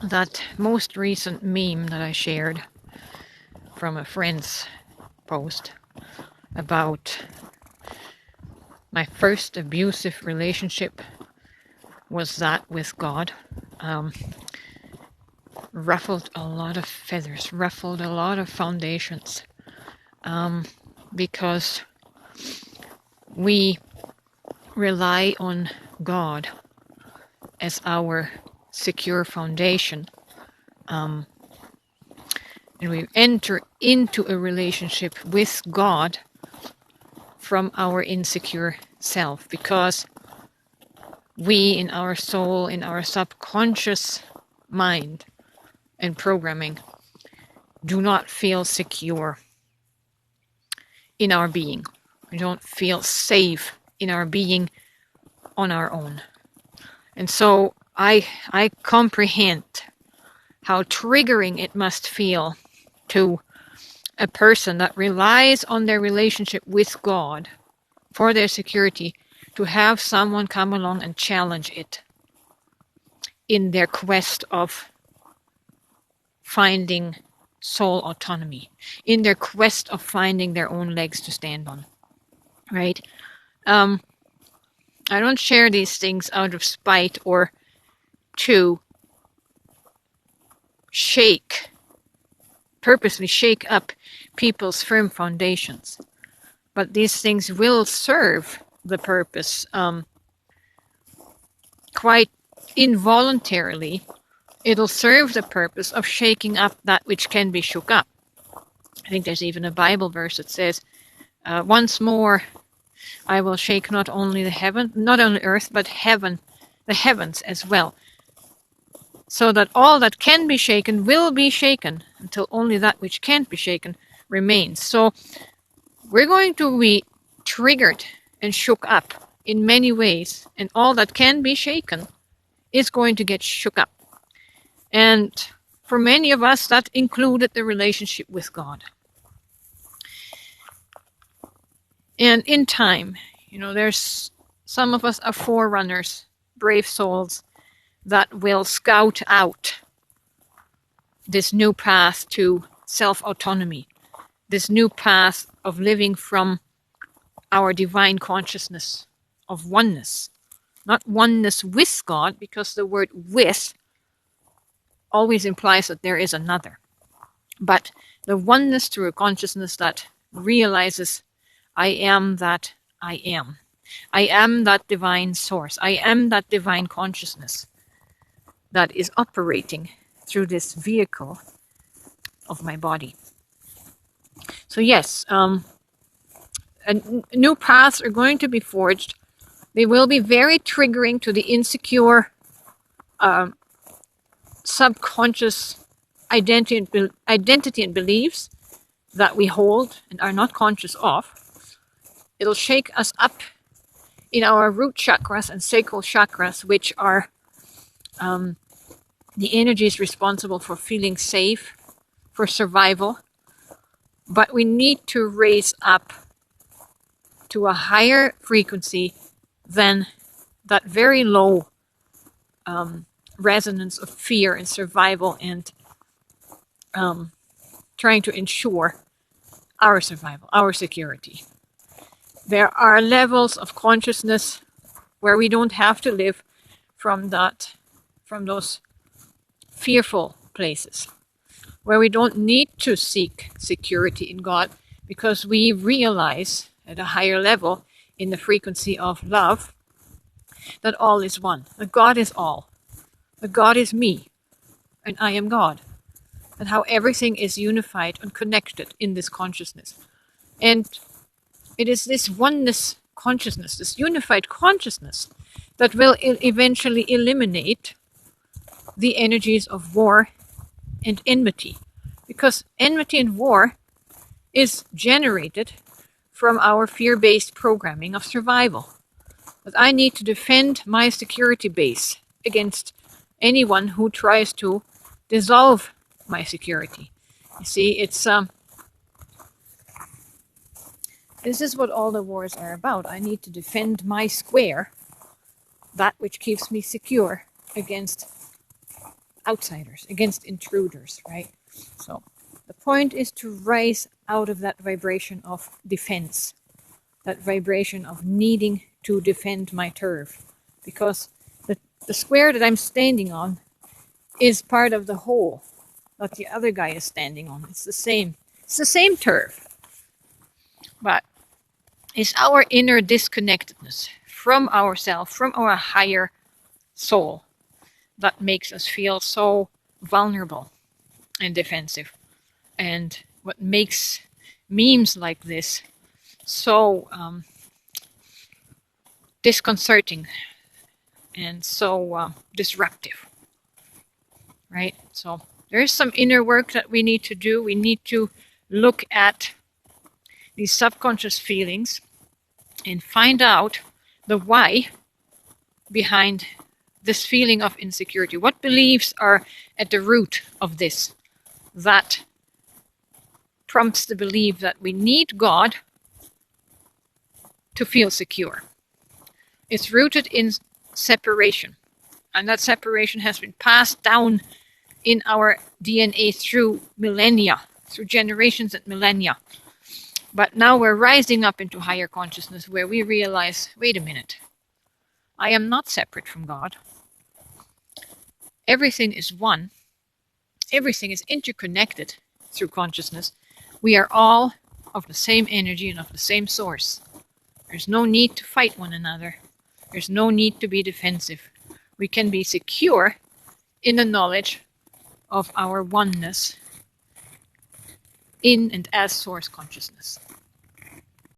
that most recent meme that I shared from a friend's post about my first abusive relationship was that with God. Um, Ruffled a lot of feathers, ruffled a lot of foundations, because we rely on God as our secure foundation. And we enter into a relationship with God from our insecure self, because we, in our soul, in our subconscious mind and programming, do not feel secure in our being. We don't feel safe in our being on our own. And so I comprehend how triggering it must feel to a person that relies on their relationship with God for their security, to have someone come along and challenge it in their quest of finding soul autonomy, in their quest of finding their own legs to stand on, right? I don't share these things out of spite or to purposely shake up people's firm foundations. But these things will serve the purpose quite involuntarily. It'll serve the purpose of shaking up that which can be shook up. I think there's even a Bible verse that says, once more I will shake not only earth, but the heavens as well. So that all that can be shaken will be shaken until only that which can't be shaken remains. So we're going to be triggered and shook up in many ways, and all that can be shaken is going to get shook up. And for many of us, that included the relationship with God. And in time, there's some of us are forerunners, brave souls that will scout out this new path to self-autonomy, this new path of living from our divine consciousness of oneness. Not oneness with God, because the word with always implies that there is another. But the oneness through a consciousness that realizes I am that I am. I am that divine source. I am that divine consciousness that is operating through this vehicle of my body. So yes, new paths are going to be forged. They will be very triggering to the insecure subconscious identity and beliefs that we hold and are not conscious of. It'll shake us up in our root chakras and sacral chakras, which are the energies responsible for feeling safe, for survival. But we need to raise up to a higher frequency than that very low resonance of fear and survival, and trying to ensure our survival, our security. There are levels of consciousness where we don't have to live from those fearful places, where we don't need to seek security in God, because we realize at a higher level in the frequency of love that all is one, that God is all, that God is me, and I am God, and how everything is unified and connected in this consciousness. And it is this oneness consciousness, this unified consciousness, that will eventually eliminate the energies of war and enmity. Because enmity and war is generated from our fear-based programming of survival. That I need to defend my security base against anyone who tries to dissolve my security. You see, this is what all the wars are about. I need to defend my square, that which keeps me secure, against outsiders, against intruders, right? So the point is to rise out of that vibration of defense, that vibration of needing to defend my turf, because the square that I'm standing on is part of the whole that the other guy is standing on. It's the same turf, but it's our inner disconnectedness from ourselves, from our higher soul, that makes us feel so vulnerable and defensive, and what makes memes like this so disconcerting and so disruptive, right? So there is some inner work that we need to do. We need to look at these subconscious feelings and find out the why behind this feeling of insecurity. What beliefs are at the root of this that prompts the belief that we need God to feel secure? It's rooted in separation, and that separation has been passed down in our DNA through millennia, through generations and millennia. But now we're rising up into higher consciousness where we realize, wait a minute, I am not separate from God. Everything is one. Everything is interconnected through consciousness. We are all of the same energy and of the same source. There's no need to fight one another. There's no need to be defensive. We can be secure in the knowledge of our oneness in and as source consciousness.